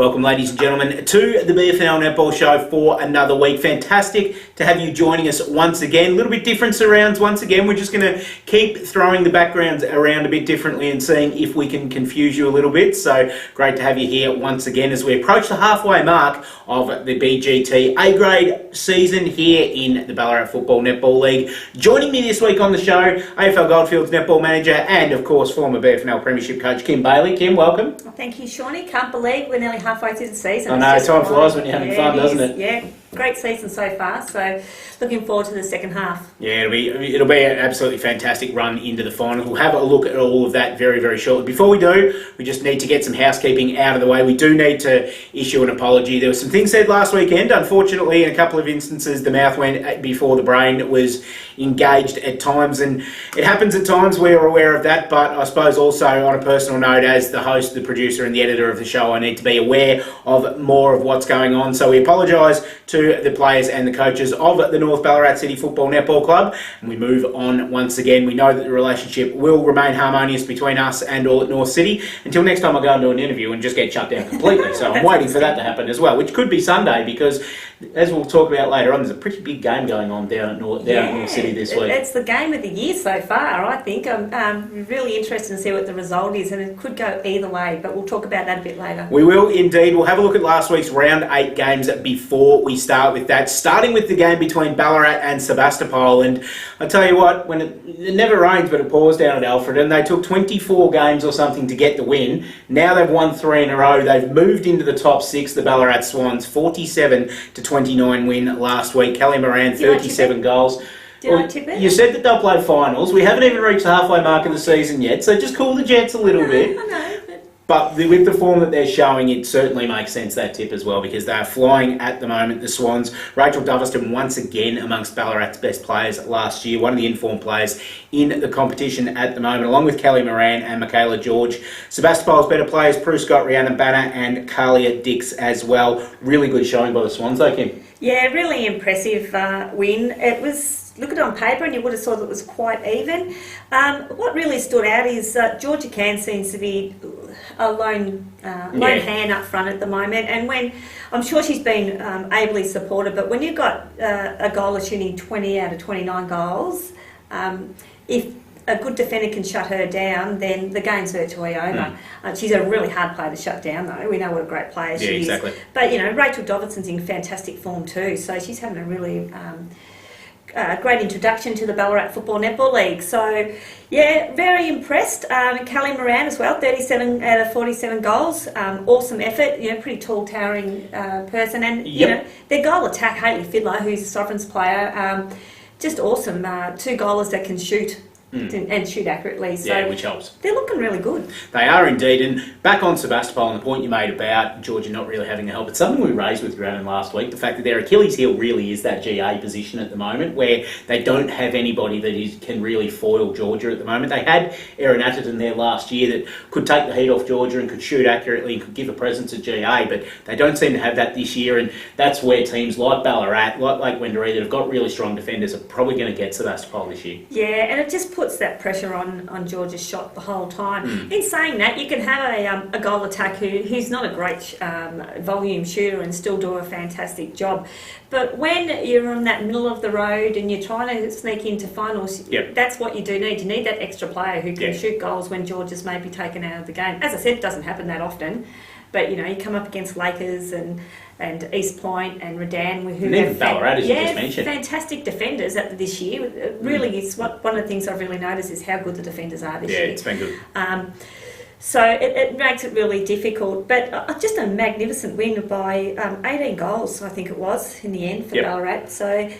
Welcome, ladies and gentlemen, to the BFNL Netball Show for another week. Fantastic to have you joining us once again. A little bit different surrounds once again. We're just going to keep throwing the backgrounds around a bit differently and seeing if we can confuse you a little bit. So great to have you here once again as we approach the halfway mark of the BGT A-grade season here in the Ballarat Football Netball League. Joining me this week on the show, AFL Goldfields Netball Manager and, of course, former BFNL Premiership Coach Kim Bailey. Kim, welcome. Thank you, Shawnee. Can't believe we're nearly halfway through the season. I know, time flies when you're having fun, doesn't it? Yeah, great season so far, so looking forward to the second half. Yeah, it'll be an absolutely fantastic run into the finals. We'll have a look at all of that very, very shortly. Before we do, we just need to get some housekeeping out of the way. We do need to issue an apology. There were some things said last weekend. Unfortunately, in a couple of instances, the mouth went before the brain was engaged at times, and it happens at times. We're aware of that, but I suppose also on a personal note, as the host, the producer and the editor of the show, I need to be aware of more of what's going on. So we apologise to the players and the coaches of the North Ballarat City Football Netball Club, and we move on once again. We know that the relationship will remain harmonious between us and all at North City until next time I go and do an interview and just get shut down completely. So I'm waiting for that to happen as well, which could be Sunday, because as we'll talk about later on, there's a pretty big game going on down at North City this week. It's the game of the year so far, I think. I'm really interested to see what the result is, and it could go either way, but we'll talk about that a bit later. We will indeed. We'll have a look at last week's round 8 games before we start with that, starting with the game between Ballarat and Sebastopol. And I tell you what, when it never rains, but it pours down at Alfred, and they took 24 games or something to get the win. Now they've won 3 in a row. They've moved into the top 6, the Ballarat Swans, 47-29 win last week. Kelly Moran, 37 goals. You said that they'll play finals. We haven't even reached the halfway mark of the season yet, so just cool the Jets a little bit. I know. But with the form that they're showing, it certainly makes sense, that tip as well, because they are flying at the moment, the Swans. Rachel Doverston once again amongst Ballarat's best players last year, one of the informed players in the competition at the moment, along with Kelly Moran and Michaela George. Sebastopol's better players, Prue Scott, Rhiannon Banner and Carlia Dix as well. Really good showing by the Swans, though, Kim. Yeah, really impressive win. It was, look at it on paper and you would have thought it was quite even. What really stood out is Georgia Can seems to be a lone hand up front at the moment, and when I'm sure she's been ably supported, but when you've got a goaler shooting 20 out of 29 goals, if a good defender can shut her down, then the game's virtually over. She's a really hard player to shut down, though. We know what a great player she is. Exactly. But, you know, Rachel Doverston's in fantastic form too, so she's having a really great introduction to the Ballarat Football Netball League. So, yeah, very impressed. Kelly Moran as well, 37 out of 47 goals. Awesome effort, you know, pretty tall, towering person. And, you know, their goal attack, Hayley Fiddler, who's a Sovereigns player, just awesome. 2 goalers that can shoot. And shoot accurately. So yeah, which helps. They're looking really good. They are indeed. And back on Sebastopol and the point you made about Georgia not really having a help, it's something we raised with Rhiannon last week, the fact that their Achilles heel really is that GA position at the moment, where they don't have anybody that can really foil Georgia at the moment. They had Erin Atherton there last year that could take the heat off Georgia and could shoot accurately and could give a presence at GA, but they don't seem to have that this year, and that's where teams like Ballarat, like Lake Wendouree, that have got really strong defenders, are probably going to get Sebastopol this year. Yeah, and it just puts that pressure on Georgia's shot the whole time. In saying that, you can have a goal attack who's not a great volume shooter and still do a fantastic job. But when you're on that middle of the road and you're trying to sneak into finals, that's what you do need. You need that extra player who can shoot goals when Georgia's maybe taken out of the game. As I said, it doesn't happen that often. But, you know, you come up against Lakers and East Point and Redan, who and even Ballarat, as you just mentioned. Fantastic defenders this year. It really is one of the things I've really noticed is how good the defenders are this year. Yeah, it's been good. So it makes it really difficult. But just a magnificent win by 18 goals, I think it was, in the end for Ballarat. So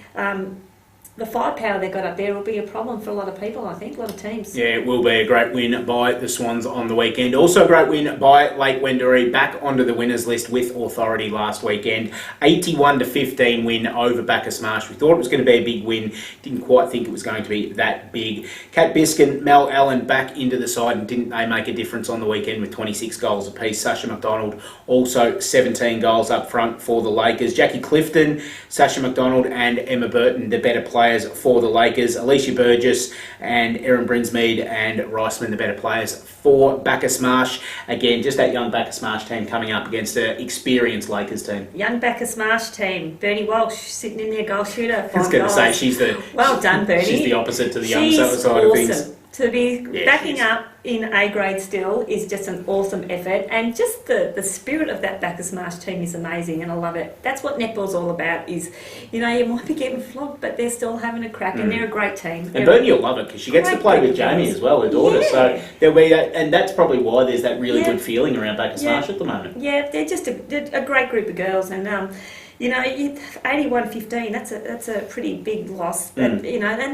the firepower they got up there will be a problem for a lot of people, I think, a lot of teams. Yeah, it will be a great win by the Swans on the weekend. Also a great win by Lake Wendouree, back onto the winners list with authority last weekend. 81-15 win over Bacchus Marsh. We thought it was going to be a big win. Didn't quite think it was going to be that big. Kat Biskin, Mel Allen back into the side, and didn't they make a difference on the weekend with 26 goals apiece. Sasha McDonald also 17 goals up front for the Lakers. Jackie Clifton, Sasha McDonald and Emma Burton, the better players players for the Lakers. Alicia Burgess and Erin Brinsmead and Riceman, the better players for Bacchus Marsh. Again, just that young Bacchus Marsh team coming up against an experienced Lakers team. Young Bacchus Marsh team. Bernie Walsh sitting in there, goal shooter. I was going to say, she's the... Well done, Bernie. She's the opposite to the young side of things. To be backing up in A grade still is just an awesome effort, and just the spirit of that Bacchus Marsh team is amazing, and I love it. That's what netball's all about. Is, you might be getting flogged, but they're still having a crack, and they're a great team. And Bernie will love it because she gets to play with Jamie as well, her daughter. Yeah. So there'll be that, and that's probably why there's that really good feeling around Bacchus Marsh at the moment. Yeah, they're just a great group of girls, and 81-15, that's a pretty big loss, but, and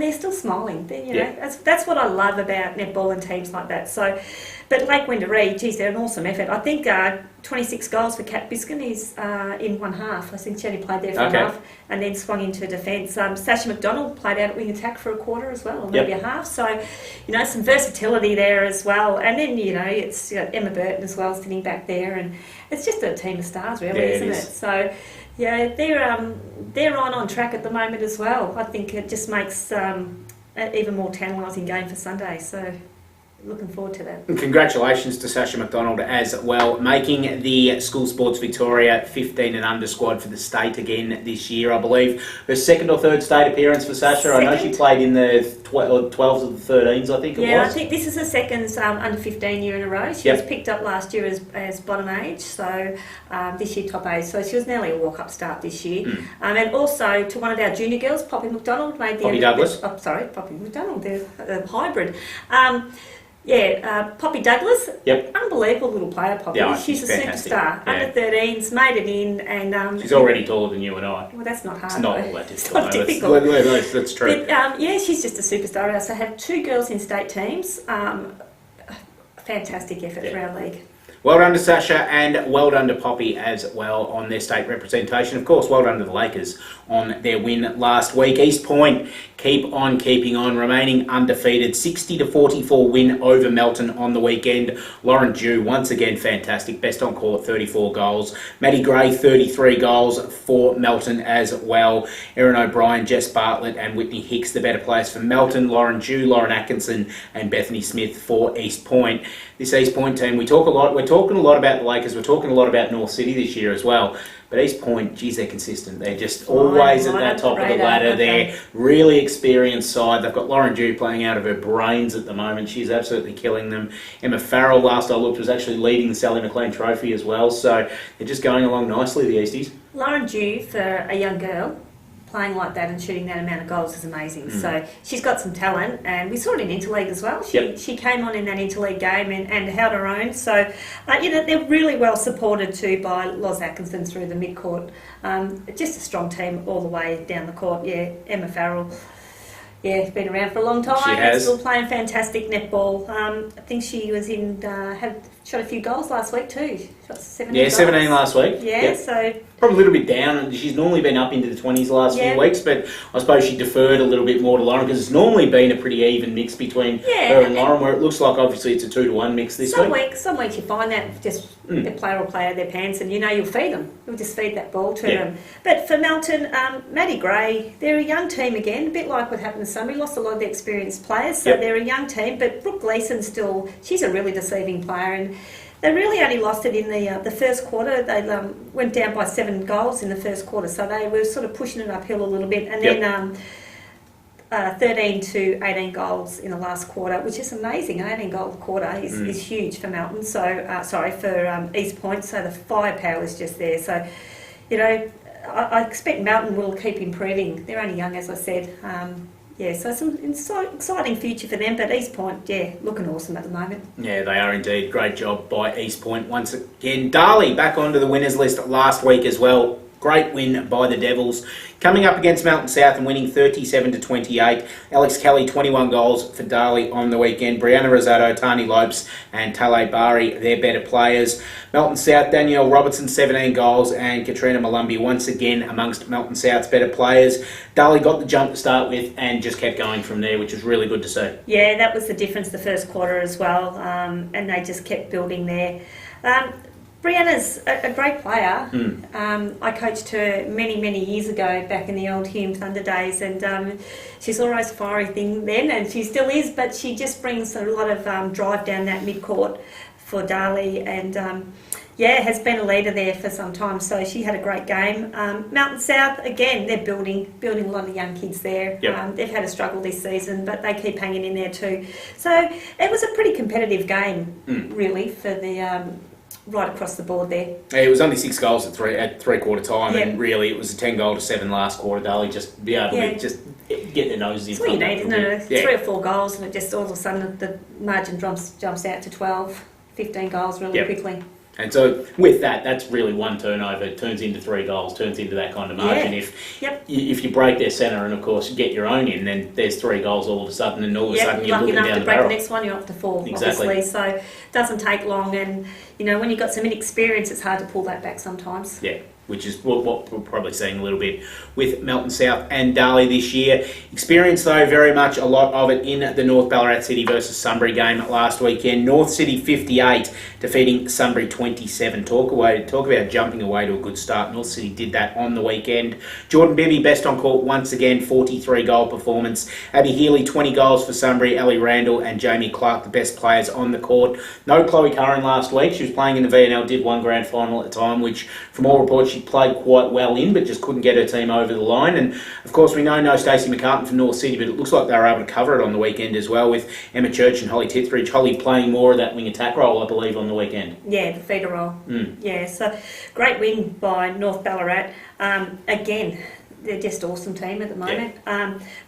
they're still smiling. That's what I love about netball and teams like that. So, but Lake Wendouree, geez, they're an awesome effort. I think 26 goals for Kat Biskin is in one half. I think she only played there for a half and then swung into defence. Sasha McDonald played out at wing attack for a quarter as well, or maybe a half. So, some versatility there as well. And then, it's Emma Burton as well sitting back there, and it's just a team of stars, really, isn't it? So, yeah, they're on track at the moment as well. I think it just makes an even more tantalising game for Sunday. So, looking forward to that. And congratulations to Sasha McDonald as well, making the School Sports Victoria 15 and under squad for the state again this year, I believe. Her second or third state appearance for Sasha. I know she played in the 12s or the 13s, I think it was. Yeah, I think this is her second under 15 year in a row. She was picked up last year as bottom age, so this year top age. So she was nearly a walk-up start this year. And also to one of our junior girls, Poppy McDonald, made the... Poppy Douglas. Poppy McDonald, the hybrid. Poppy Douglas. Yep. Unbelievable little player, Poppy. Yeah, she's a fantastic. superstar. Yeah. Under 13s, made it in, and she's already taller than you and I. Well, that's not hard. It's not all that It's not difficult. That's true. But she's just a superstar. I also have two girls in state teams. Fantastic effort for our league. Well done to Sasha and well done to Poppy as well on their state representation. Of course, well done to the Lakers on their win last week. East Point keep on keeping on, remaining undefeated. 60-44 win over Melton on the weekend. Lauren Dew, once again, fantastic. Best on court, 34 goals. Maddie Gray, 33 goals for Melton as well. Erin O'Brien, Jess Bartlett and Whitney Hicks, the better players for Melton. Lauren Dew, Lauren Atkinson and Bethany Smith for East Point. This East Point team, we're talking a lot about the Lakers, we're talking a lot about North City this year as well. But East Point, geez, they're consistent. They're just always at that top of the ladder. They're really experienced side. They've got Lauren Dew playing out of her brains at the moment. She's absolutely killing them. Emma Farrell, last I looked, was actually leading the Sally McLean Trophy as well. So they're just going along nicely, the Easties. Lauren Dew, for a young girl, playing like that and shooting that amount of goals is amazing. So she's got some talent, and we saw it in Interleague as well. She came on in that Interleague game and held her own. So, they're really well supported too by Loz Atkinson through the mid-court. Just a strong team all the way down the court. Yeah, Emma Farrell. Yeah, been around for a long time. She has. Still playing fantastic netball. I think she was shot a few goals last week too. Shot 17 goals. 17 last week. Yeah, so... Probably a little bit down. She's normally been up into the 20s the last few weeks, but I suppose she deferred a little bit more to Lauren because it's normally been a pretty even mix between her and Lauren, where it looks like obviously it's a 2-to-1 mix this week. Some weeks you find that just the player will play out their pants and you'll feed them. You'll just feed that ball to them. But for Melton, Maddie Gray, they're a young team again, a bit like what happened this summer. We lost a lot of the experienced players, so they're a young team, but Brooke Gleeson she's a really deceiving player, and they really only lost it in the first quarter. They went down by 7 goals in the first quarter, so they were sort of pushing it uphill a little bit. And then 13 to 18 goals in the last quarter, which is amazing. An 18-goal quarter is huge for Melton. So for East Point. So the firepower is just there. So, I expect Melton will keep improving. They're only young, as I said. So some exciting future for them, but East Point, looking awesome at the moment. Yeah, they are indeed. Great job by East Point once again. Darley back onto the winners list last week as well. Great win by the Devils. Coming up against Melton South and winning 37-28. Alex Kelly, 21 goals for Darley on the weekend. Brianna Rosado, Tani Lopes and Tale Bari, they're better players. Melton South, Danielle Robertson, 17 goals, and Katrina Malumbi once again amongst Melton South's better players. Darley got the jump to start with and just kept going from there, which was really good to see. Yeah, that was the difference the first quarter as well, and they just kept building there. Brianna's a great player. I coached her many years ago back in the old Hume Thunder days, and she's always a fiery thing then, and she still is, but she just brings a lot of drive down that mid-court for Darley, and has been a leader there for some time, so she had a great game. Mountain South, again, they're building a lot of young kids there. Yep. They've had a struggle this season, but they keep hanging in there too. So it was a pretty competitive game, really, for the right across the board there. It was only 6 goals at three-quarter time, Yep. and really it was a 10-goal-7 last quarter. Darley just be able to just get their noses in That's what front. you need, isn't it? 3 or 4 goals, and it just all of a sudden the margin jumps out to 12, 15 goals really quickly. And so with that, that's really one turnover. It turns into 3 goals, turns into that kind of margin. If you break their centre and, of course, get your own in, then there's 3 goals all of a sudden, and all of a sudden you're looking down the barrel. Lucky enough to break the next one, you're up to 4, obviously. So it doesn't take long, and, when you've got some inexperience, it's hard to pull that back sometimes. Yeah, which is what we're probably seeing a little bit with Melton South and Darley this year. Experience, though, very much a lot of it in the North Ballarat City versus Sunbury game last weekend. North City 58, defeating Sunbury 27. Talk about jumping away to a good start. North City did that on the weekend. Jordan Bibby, best on court once again, 43-goal performance. Abby Healy, 20 goals for Sunbury. Ellie Randall and Jamie Clark, the best players on the court. No Chloe Curran last week. She was playing in the VNL, did one grand final at the time, which, from all reports, she played quite well in, but just couldn't get her team over the line. And, of course, we know no Stacey McCartan for North City, but it looks like they were able to cover it on the weekend as well, with Emma Church and Holly Tithridge. Holly playing more of that wing attack role, I believe, on the weekend. Yeah, the feeder role. Yeah, so great win by North Ballarat. Again, they're just an awesome team at the moment.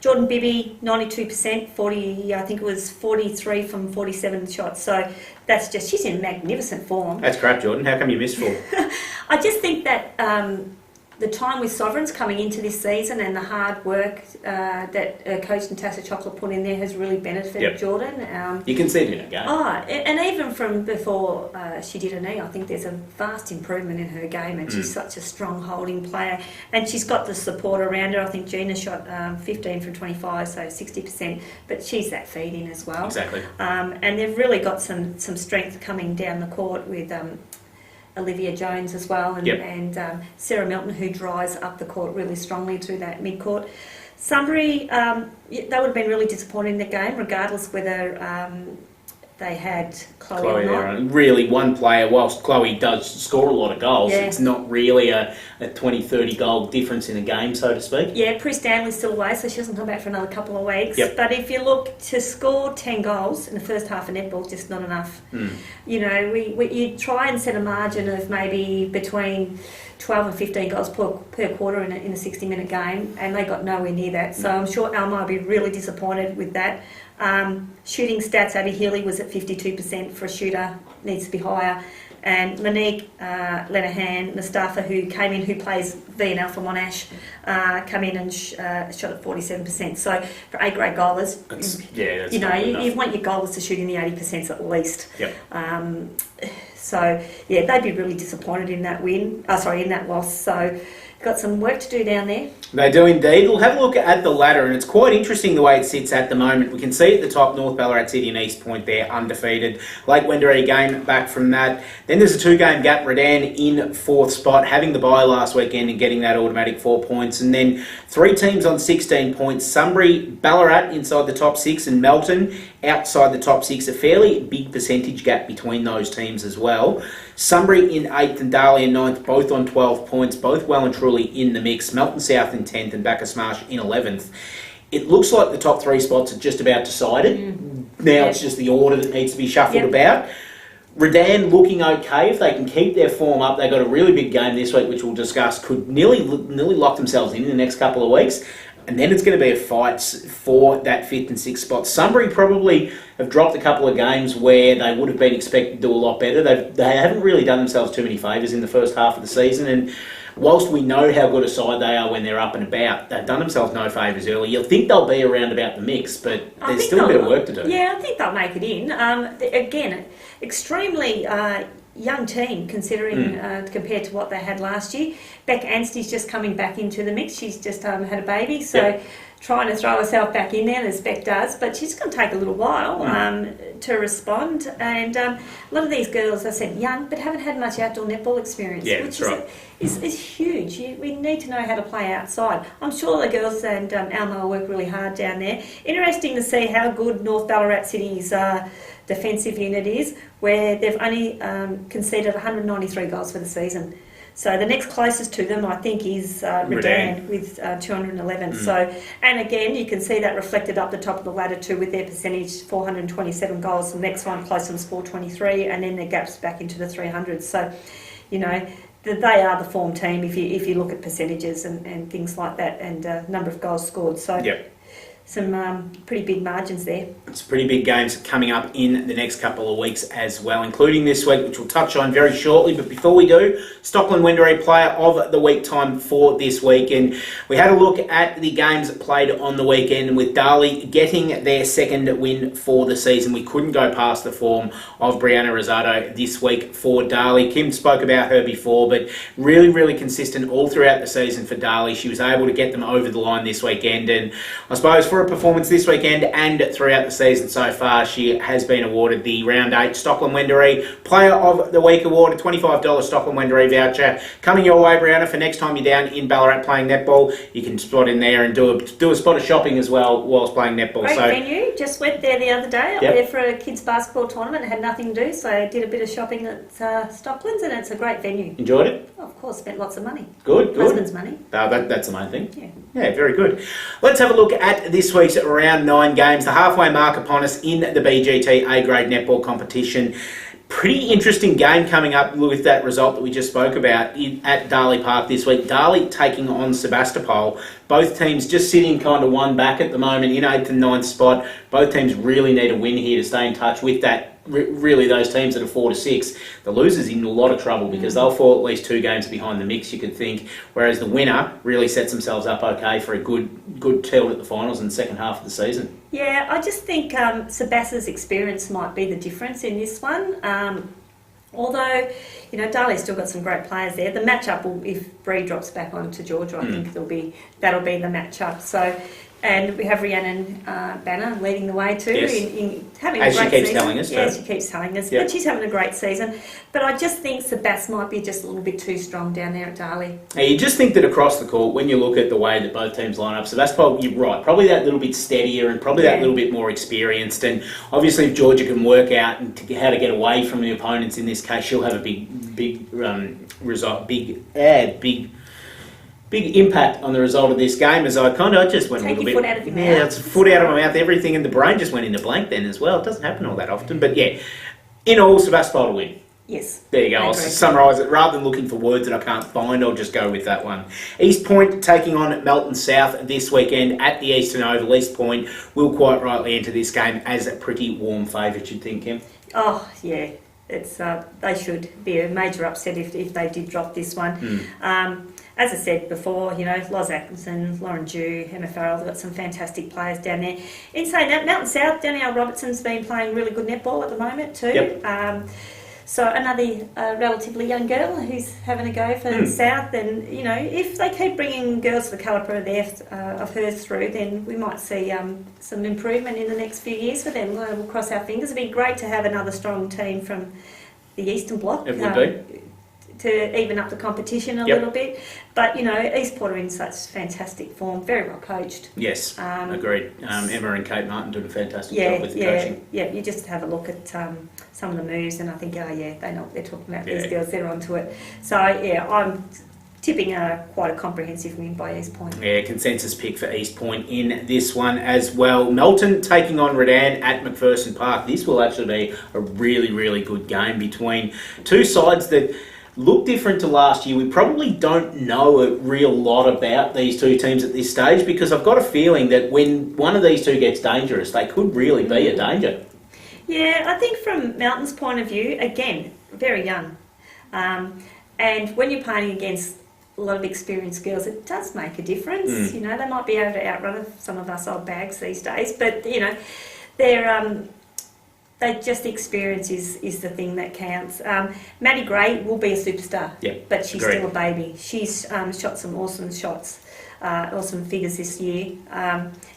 Jordan Bibby, 92%, 40, I think it was 43 from 47 shots. So that's just, she's in magnificent form. That's crap, Jordan. How come you missed 4? I just think that the time with Sovereigns coming into this season and the hard work that Coach Natasha Chocolate put in there has really benefited Jordan. You can see it in her game. And even from before she did her knee, I think there's a vast improvement in her game, and she's such a strong holding player. And she's got the support around her. I think Gina shot 15 from 25, so 60%, but she's that feed-in as well. Exactly. And they've really got some strength coming down the court with Olivia Jones as well, and Sarah Milton, who drives up the court really strongly through that mid-court. Sunbury, they would have been really disappointed in the game, regardless whether they had Chloe or not. Really, one player, whilst Chloe does score a lot of goals, it's not really a 20, 30 goal difference in a game, so to speak. Yeah, Prue Stanley's still away, so she doesn't come back for another couple of weeks. But if you look, to score 10 goals in the first half of netball, just not enough. You try and set a margin of maybe between 12 and 15 goals per quarter in a 60-minute game, and they got nowhere near that. So I'm sure Alma will be really disappointed with that. Shooting stats, Abby Healy was at 52% for a shooter, needs to be higher. And Lanique Lenahan, Mustafa, who came in, who plays VNL for Monash, come in and shot at 47%. So for A-grade goalers, you want your goalers to shoot in the 80% at least. So they'd be really disappointed in that in that loss. So got some work to do down there. They do indeed. We'll have a look at the ladder, and it's quite interesting the way it sits at the moment. We can see at the top North Ballarat City and East Point there, undefeated. Lake Wendouree game back from that. Then there's a 2-game gap. Redan in 4th spot, having the bye last weekend and getting that automatic 4 points. And then 3 teams on 16 points. Sunbury, Ballarat inside the top 6, and Melton outside the top 6. A fairly big percentage gap between those teams as well. Sunbury in 8th and Darley in 9th, both on 12 points, both well and truly in the mix. Melton South in 10th and Bacchus Marsh in 11th. It looks like the top 3 spots are just about decided. Now it's just the order that needs to be shuffled about. Redan looking okay. If they can keep their form up, they've got a really big game this week, which we'll discuss, could nearly lock themselves in the next couple of weeks. And then it's going to be a fight for that 5th and 6th spot. Sunbury probably have dropped a couple of games where they would have been expected to do a lot better. They haven't really done themselves too many favours in the first half of the season. And whilst we know how good a side they are when they're up and about, they've done themselves no favours early. You'll think they'll be around about the mix, but there's still a bit of work to do. Yeah, I think they'll make it in. Again, extremely young team considering compared to what they had last year. Beck Anstey's just coming back into the mix. She's just had a baby, so trying to throw herself back in there, as Beck does, but she's going to take a little while to respond. And a lot of these girls, I said, young, but haven't had much outdoor netball experience, which is huge. We need to know how to play outside. I'm sure the girls and Alma will work really hard down there. Interesting to see how good North Ballarat City's defensive unit is, where they've only conceded 193 goals for the season. So the next closest to them, I think, is Redan with 211. So, and again, you can see that reflected up the top of the ladder too, with their percentage 427 goals. The next one close to them is 423, and then their gaps back into the 300s. So, you know, they are the form team if you look at percentages and things like that, and number of goals scored. So. Yep. Some pretty big margins there. It's pretty big games coming up in the next couple of weeks as well, including this week, which we'll touch on very shortly. But before we do, Stockland Wendouree Player of the Week time for this week. And we had a look at the games played on the weekend, with Darley getting their second win for the season. We couldn't go past the form of Brianna Rosado this week for Darley. Kim spoke about her before, but really, really consistent all throughout the season for Darley. She was able to get them over the line this weekend. And I suppose for a performance this weekend and throughout the season so far, she has been awarded the Round 8 Stockland Wendouree Player of the Week award, a $25 Stockland Wendouree voucher coming your way, Brianna, for next time you're down in Ballarat playing netball. You can spot in there and do a spot of shopping as well whilst playing netball. Great venue. Just went there the other day. Up there for a kids basketball tournament. Had nothing to do, so I did a bit of shopping at Stocklands, and it's a great venue. Enjoyed it? Oh, of course, spent lots of money. Good. Husband's money. That's the main thing. Yeah, very good. Let's have a look at this week's Round 9 games. The halfway mark upon us in the BGT A-grade netball competition. Pretty interesting game coming up with that result that we just spoke about at Darley Park this week. Darley taking on Sebastopol. Both teams just sitting kind of one back at the moment in 8th and 9th spot. Both teams really need a win here to stay in touch with that. Really, those teams that are 4 to 6, the losers in a lot of trouble because they'll fall at least 2 games behind the mix, you could think. Whereas the winner really sets themselves up okay for a good tilt at the finals in the second half of the season. Yeah, I just think Sebastia's experience might be the difference in this one. Although, you know, Darley's still got some great players there. The matchup will, if Bree drops back onto Georgia, I think that'll be the matchup. So. And we have Rhiannon Banner leading the way too in having a great season. As she keeps telling us. Yeah, she keeps telling us. Yep. But she's having a great season. But I just think Sebas might be just a little bit too strong down there at Darley. Now, you just think that across the court, when you look at the way that both teams line up, Sebastopol, you're right, probably that little bit steadier and probably that little bit more experienced. And obviously if Georgia can work out how to get away from the opponents in this case, she'll have a big result, big impact on the result of this game, as I just went a little bit... Foot out of your mouth. Yeah, it's a foot out of my mouth, everything, and the brain just went into blank then as well. It doesn't happen all that often, but yeah. In all, Sebastopol to win. Yes. There you go. I'll summarise it. Rather than looking for words that I can't find, I'll just go with that one. East Point taking on Melton South this weekend at the Eastern Oval. East Point will quite rightly enter this game as a pretty warm favourite, you'd think, Kim? Oh, yeah. It's they should be a major upset if they did drop this one. As I said before, you know, Loz Atkinson, Lauren Dew, Emma Farrell, they've got some fantastic players down there. In saying that, Mountain South, Danielle Robertson's been playing really good netball at the moment too. Yep. So another relatively young girl who's having a go for South, and you know, if they keep bringing girls of the calibre of hers through, then we might see some improvement in the next few years for them. We'll cross our fingers. It'd be great to have another strong team from the Eastern Bloc. It would be. To even up the competition a little bit. But, you know, East Port are in such fantastic form, very well coached. Yes, agreed. Emma and Kate Martin doing a fantastic job with the coaching. Yeah, you just have a look at some of the moves and I think, they know what they're talking about, these girls, they're onto it. So, I'm tipping quite a comprehensive win by East Point. Yeah, consensus pick for East Point in this one as well. Melton taking on Redan at McPherson Park. This will actually be a really, really good game between two sides that look different to last year. We probably don't know a real lot about these two teams at this stage because I've got a feeling that when one of these two gets dangerous, they could really be a danger. Yeah, I think from Melton's point of view, again, very young. And when you're playing against a lot of experienced girls, it does make a difference. You know, they might be able to outrun some of us old bags these days, but, you know, the experience is the thing that counts. Maddie Gray will be a superstar, but she's still a baby. She's shot some awesome shots. awesome figures this year.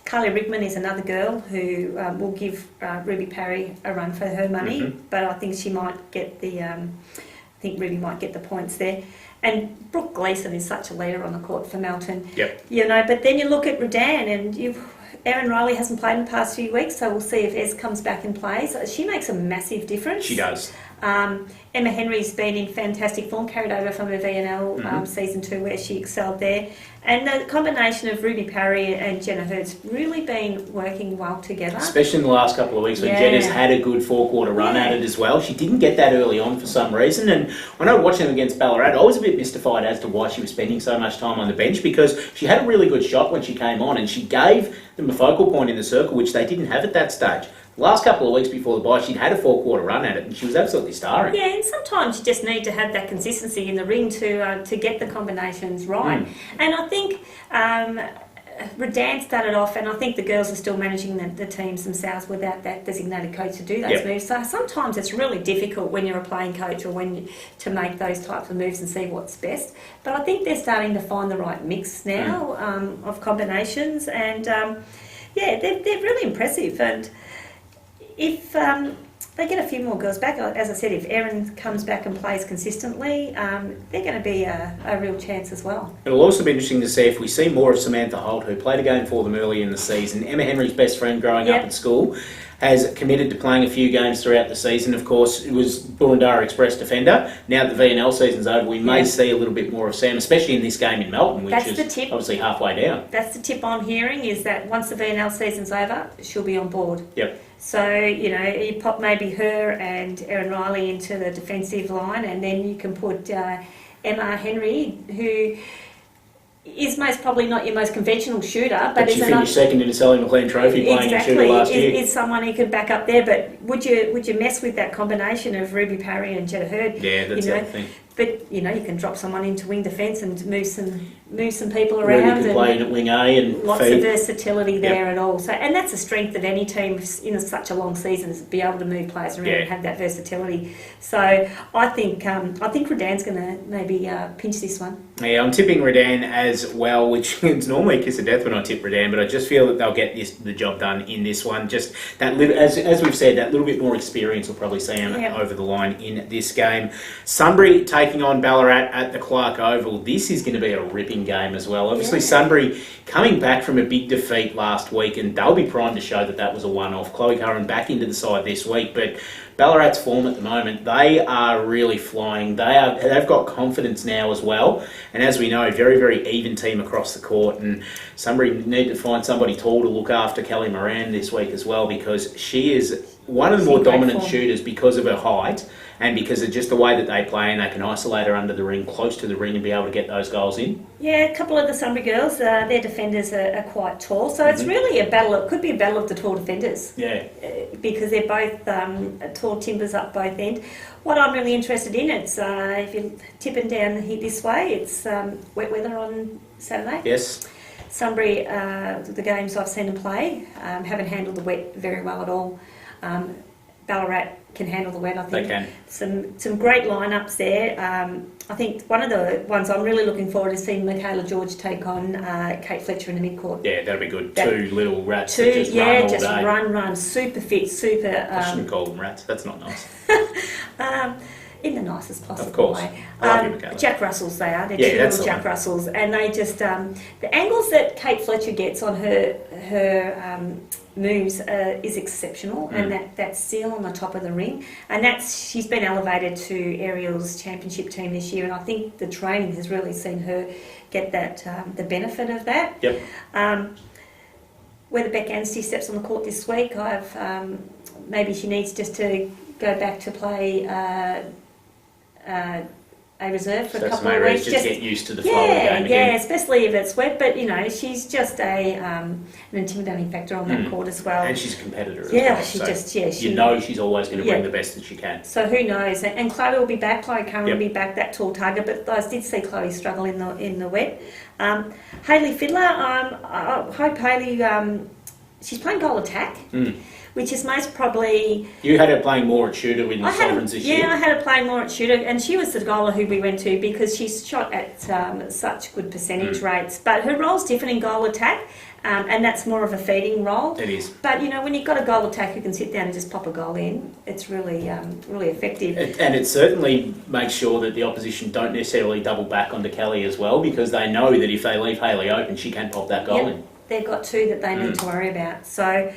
Carly Rickman is another girl who will give Ruby Parry a run for her money, but I think she might get I think Ruby might get the points there. And Brooke Gleeson is such a leader on the court for Melton. Yep. You know, but then you look at Redan and Erin Riley hasn't played in the past few weeks, so we'll see if Ez comes back and plays. She makes a massive difference. She does. Emma Henry's been in fantastic form, carried over from her VNL season 2 where she excelled there. And the combination of Ruby Parry and Jenna Hurd's really been working well together. Especially in the last couple of weeks when Jenna's had a good 4-quarter run at it as well. She didn't get that early on for some reason. And when I was watching them against Ballarat, I was a bit mystified as to why she was spending so much time on the bench, because she had a really good shot when she came on and she gave them a focal point in the circle, which they didn't have at that stage. The last couple of weeks before the bye, she'd had a 4-quarter run at it and she was absolutely starring. Yeah, and sometimes you just need to have that consistency in the ring to get the combinations right. And I think Redan started off, and I think the girls are still managing the teams themselves without that designated coach to do those moves. So sometimes it's really difficult when you're a playing coach or to make those types of moves and see what's best. But I think they're starting to find the right mix now of combinations, and they're really impressive. And if they get a few more girls back, as I said, if Erin comes back and plays consistently, they're going to be a real chance as well. It'll also be interesting to see if we see more of Samantha Holt, who played a game for them early in the season. Emma Henry's best friend growing up at school, has committed to playing a few games throughout the season. Of course, it was Burundara Express defender. Now that the VNL season's over, we may see a little bit more of Sam, especially in this game in Melton, which is obviously halfway down. That's the tip I'm hearing, is that once the VNL season's over, she'll be on board. Yep. So, you pop maybe her and Erin Riley into the defensive line, and then you can put Emma Henry, who is most probably not your most conventional shooter, but she finished second in the Sally McLean Trophy playing in shooter last year. Is someone who could back up there, but would you mess with that combination of Ruby Parry and Jenna Hurd? Yeah, that's the other thing. But you can drop someone into wing defence and move some people around. Ruby can play in at wing A and lots of versatility there at all. So, and that's the strength of any team in such a long season, is to be able to move players around and have that versatility. So I think Redan's going to maybe pinch this one. Yeah, I'm tipping Redan as well, which is normally a kiss of death when I tip Redan, but I just feel that they'll get the job done in this one. Just that little, as we've said, that little bit more experience will probably see them over the line in this game. Sunbury taking on Ballarat at the Clark Oval. This is going to be a ripping game as well. Obviously, Sunbury coming back from a big defeat last week, and they'll be primed to show that was a one-off. Chloe Curran back into the side this week, but Ballarat's form at the moment, they are really flying. They've got confidence now as well, and as we know, very, very even team across the court, and Sunbury need to find somebody tall to look after Kelly Moran this week as well, because she is one of the more dominant shooters because of her height and because of just the way that they play, and they can isolate her under the ring, close to the ring, and be able to get those goals in. Yeah, a couple of the Sunbury girls, their defenders are quite tall, so it's really it could be a battle of the tall defenders. Yeah. Because they're both tall timbers up both ends. What I'm really interested in, it's if you're tipping down here this way, it's wet weather on Saturday. Yes. Sunbury, the games I've seen them play, haven't handled the wet very well at all. Ballarat can handle the wet, I think. They can. Some great lineups there. I think one of the ones I'm really looking forward to seeing Michaela George take on Kate Fletcher in the midcourt. Yeah, that'll be good. Two little rats that just run all day. Run, super fit, super... I shouldn't call them rats, that's not nice. In the nicest possible way. I love you, Jack Russells they are. They're two little Jack Russells, and they just the angles that Kate Fletcher gets on her moves is exceptional, and that seal on the top of the ring, and she's been elevated to Ariel's championship team this year, and I think the training has really seen her get that the benefit of that. Yep. Whether Beck Anstey steps on the court this week, maybe she needs just to go back to play a reserve for a couple of weeks. Just get used to the flow of the game again. Yeah, especially if it's wet. But she's just an intimidating factor on that court as well. And she's a competitor as well. She's always going to bring the best that she can. So who knows? And Chloe will be back. Chloe Curran will be back. That tall target. But I did see Chloe struggle in the wet. Hayley Fiddler. I hope Hayley. She's playing goal attack. which is most probably... You had her playing more at shooter with the Sovereigns this year. Yeah, I had her playing more at shooter, and she was the goaler who we went to because she's shot at such good percentage rates. But her role's different in goal attack, and that's more of a feeding role. It is. But, when you've got a goal attack who can sit down and just pop a goal in, it's really really effective. And it certainly makes sure that the opposition don't necessarily double back onto Kelly as well, because they know that if they leave Hayley open, she can pop that goal in. They've got two that they need to worry about. So,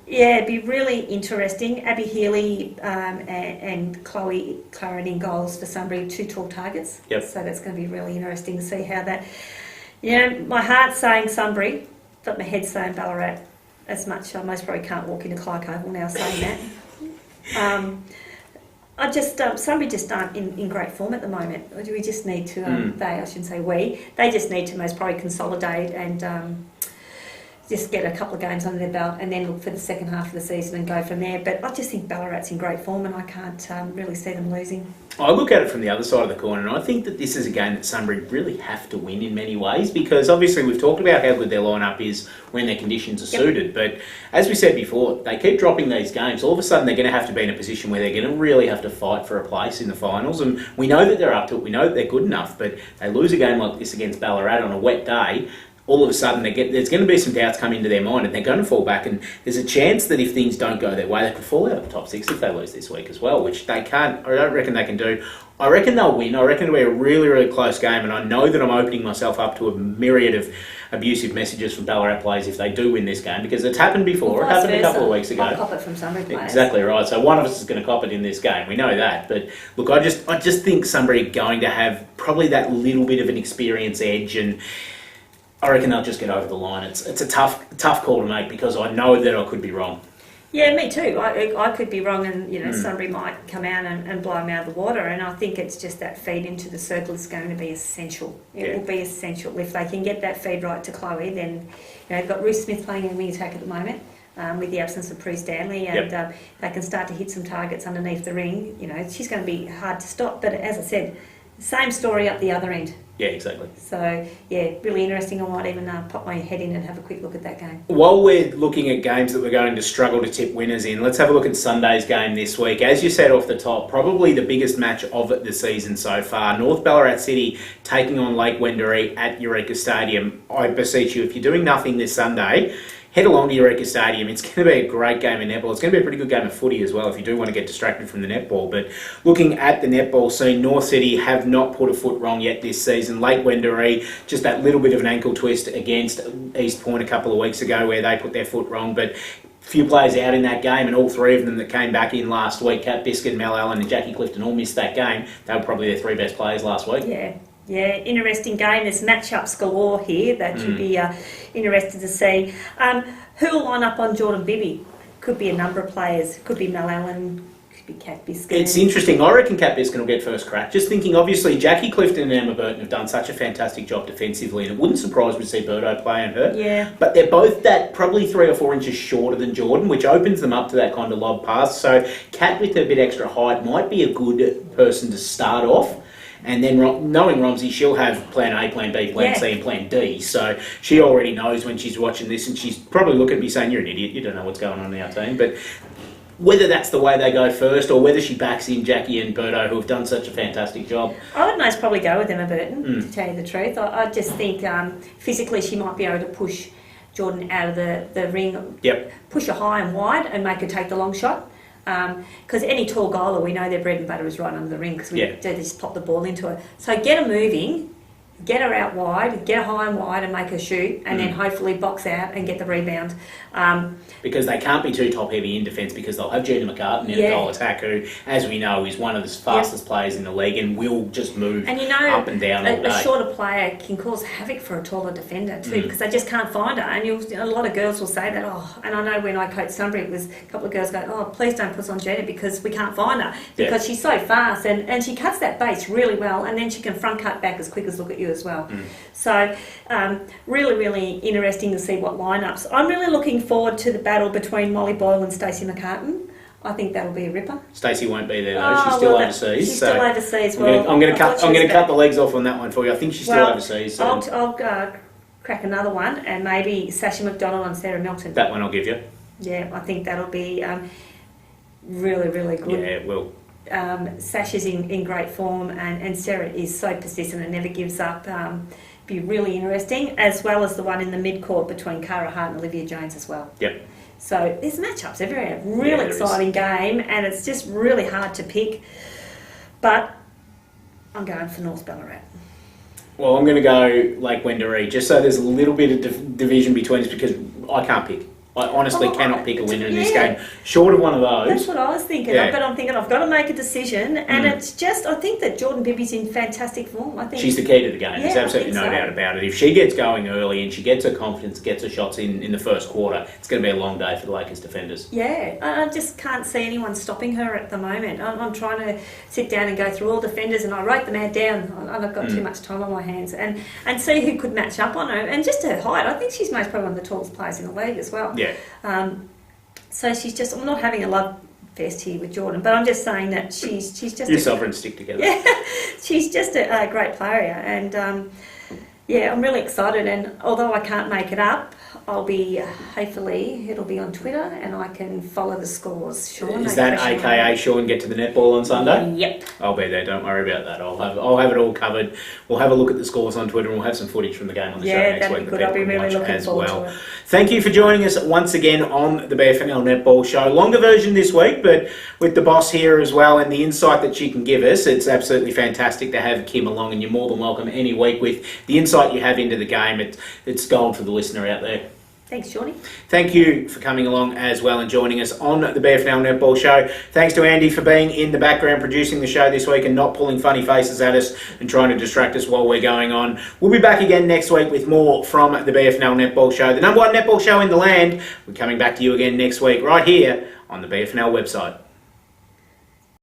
it'd be really interesting. Abby Healy and Chloe Claren in goals for Sunbury, 2 tall targets. Yep. So that's going to be really interesting to see how that... my heart's saying Sunbury, but my head's saying Ballarat. As much, I most probably can't walk into Clark Oval now saying that. Sunbury just aren't in great form at the moment. We just need to, I shouldn't say we, they just need to most probably consolidate and just get a couple of games under their belt and then look for the second half of the season and go from there. But I just think Ballarat's in great form and I can't really see them losing. I look at it from the other side of the coin, and I think that this is a game that Sunbury really have to win in many ways, because obviously we've talked about how good their lineup is when their conditions are suited, but as we said before, they keep dropping these games. All of a sudden they're going to have to be in a position where they're going to really have to fight for a place in the finals, and we know that they're up to it, we know that they're good enough, but they lose a game like this against Ballarat on a wet day. All of a sudden, there's going to be some doubts come into their mind, and they're going to fall back. And there's a chance that if things don't go their way, they could fall out of the top 6 if they lose this week as well, which they can't. I don't reckon they can do. I reckon they'll win. I reckon it'll be a really, really close game, and I know that I'm opening myself up to a myriad of abusive messages from Ballarat players if they do win this game, because it's happened before. It happened a couple of weeks ago. I'll cop it from Sunbury players. Exactly right. So one of us is going to cop it in this game. We know that. But look, I just think Sunbury are going to have probably that little bit of an experience edge, and I reckon they'll just get over the line. It's a tough call to make, because I know that I could be wrong. Yeah, me too. I could be wrong, and Sunbury might come out and blow them out of the water. And I think it's just that feed into the circle is going to be essential. It will be essential if they can get that feed right to Chloe. Then they've got Ruth Smith playing in wing attack at the moment. With the absence of Prue Stanley, and they can start to hit some targets underneath the ring. She's going to be hard to stop. But as I said, same story up the other end. Yeah, exactly. So, really interesting. I might even pop my head in and have a quick look at that game. While we're looking at games that we're going to struggle to tip winners in, let's have a look at Sunday's game this week. As you said off the top, probably the biggest match of the season so far. North Ballarat City taking on Lake Wendouree at Eureka Stadium. I beseech you, if you're doing nothing this Sunday, head along to Eureka Stadium. It's going to be a great game of netball. It's going to be a pretty good game of footy as well if you do want to get distracted from the netball. But looking at the netball scene, North City have not put a foot wrong yet this season. Lake Wendouree, just that little bit of an ankle twist against East Point a couple of weeks ago where they put their foot wrong. But few players out in that game, and all 3 of them that came back in last week, Kat Biscuit, Mel Allen and Jackie Clifton, all missed that game. They were probably their 3 best players last week. Yeah, interesting game. There's matchups galore here that you'd be interested to see. Who will line up on Jordan Bibby? Could be a number of players. Could be Mel Allen, could be Kat Biscuit. It's interesting. I reckon Kat Biscuit will get first crack. Just thinking, obviously, Jackie Clifton and Emma Burton have done such a fantastic job defensively, and it wouldn't surprise me to see Birdo play on her. Yeah. But they're both that probably 3 or 4 inches shorter than Jordan, which opens them up to that kind of lob pass. So Kat with a bit extra height might be a good person to start off. And then knowing Romsey, she'll have plan A, plan B, plan C and plan D. So she already knows when she's watching this, and she's probably looking at me saying, you're an idiot, you don't know what's going on in our team. But whether that's the way they go first or whether she backs in Jackie and Birdo, who have done such a fantastic job. I would most probably go with Emma Burton, to tell you the truth. I just think physically she might be able to push Jordan out of the ring, push her high and wide and make her take the long shot. Because any tall goaler, we know their bread and butter is right under the ring because they just pop the ball into her. So get her moving, get her out wide, get her high and wide and make her shoot, and then hopefully box out and get the rebound. Because they can't be too top heavy in defence, because they'll have Gina McCartan in a goal attack, who, as we know, is one of the fastest players in the league and will just move up and down all day. A shorter player can cause havoc for a taller defender too, because they just can't find her. And a lot of girls will say that, and I know when I coached Sunbury, it was a couple of girls go, please don't put us on Gina because we can't find her, because she's so fast and she cuts that base really well, and then she can front cut back as quick as look at you as well. So really, really interesting to see what lineups. I'm really looking forward to the battle between Molly Boyle and Stacey McCartan. I think that'll be a ripper. Stacey won't be there though. She's still overseas. She's still overseas. I'm going to cut the legs off on that one for you. I think she's still overseas. So. I'll crack another one, and maybe Sasha McDonald and Sarah Milton. That one I'll give you. Yeah, I think that'll be really, really good. Yeah, it will. Sash is in great form, and Sarah is so persistent and never gives up. Be really interesting, as well as the one in the mid-court between Cara Hart and Olivia Jones as well. Yep. So there's matchups everywhere. Really exciting game, and it's just really hard to pick. But I'm going for North Ballarat. Well, I'm going to go Lake Wendouree, just so there's a little bit of division between us, because I can't pick. I honestly cannot pick a winner in this game. Short of one of those. That's what I was thinking. Yeah. But I'm thinking I've got to make a decision, and it's just, I think that Jordan Bibby's in fantastic form. I think she's the key to the game. Yeah, There's absolutely no so. doubt about it. If she gets going early and she gets her confidence, gets her shots in the first quarter, it's going to be a long day for the Lakers defenders. Yeah, I just can't see anyone stopping her at the moment. I'm trying to sit down and go through all defenders, and I wrote them out down. I've got too much time on my hands, and see who could match up on her. And just her height, I think she's most probably one of the tallest players in the league as well. Yeah. So she's just, I'm not having a love fest here with Jordan, but I'm just saying that she's just... You sovereigns stick together. Yeah, she's just a great player, and yeah, I'm really excited, and although I can't make it up, I'll be, hopefully, it'll be on Twitter, and I can follow the scores. Shaun, Is that AKA Shaun get to the netball on Sunday? Yep. I'll be there, don't worry about that. I'll have it all covered. We'll have a look at the scores on Twitter, and we'll have some footage from the game on the show next week. Yeah, that'd be good. I'll be really looking forward to it. Thank you for joining us once again on the BFNL Netball Show. Longer version this week, but with the boss here as well, and the insight that she can give us, it's absolutely fantastic to have Kim along, and you're more than welcome any week with the insight you have into the game. It's gold for the listener out there. Thanks, Shawnee. Thank you for coming along as well and joining us on the BFNL Netball Show. Thanks to Andy for being in the background producing the show this week and not pulling funny faces at us and trying to distract us while we're going on. We'll be back again next week with more from the BFNL Netball Show, the #1 netball show in the land. We're coming back to you again next week right here on the BFNL website.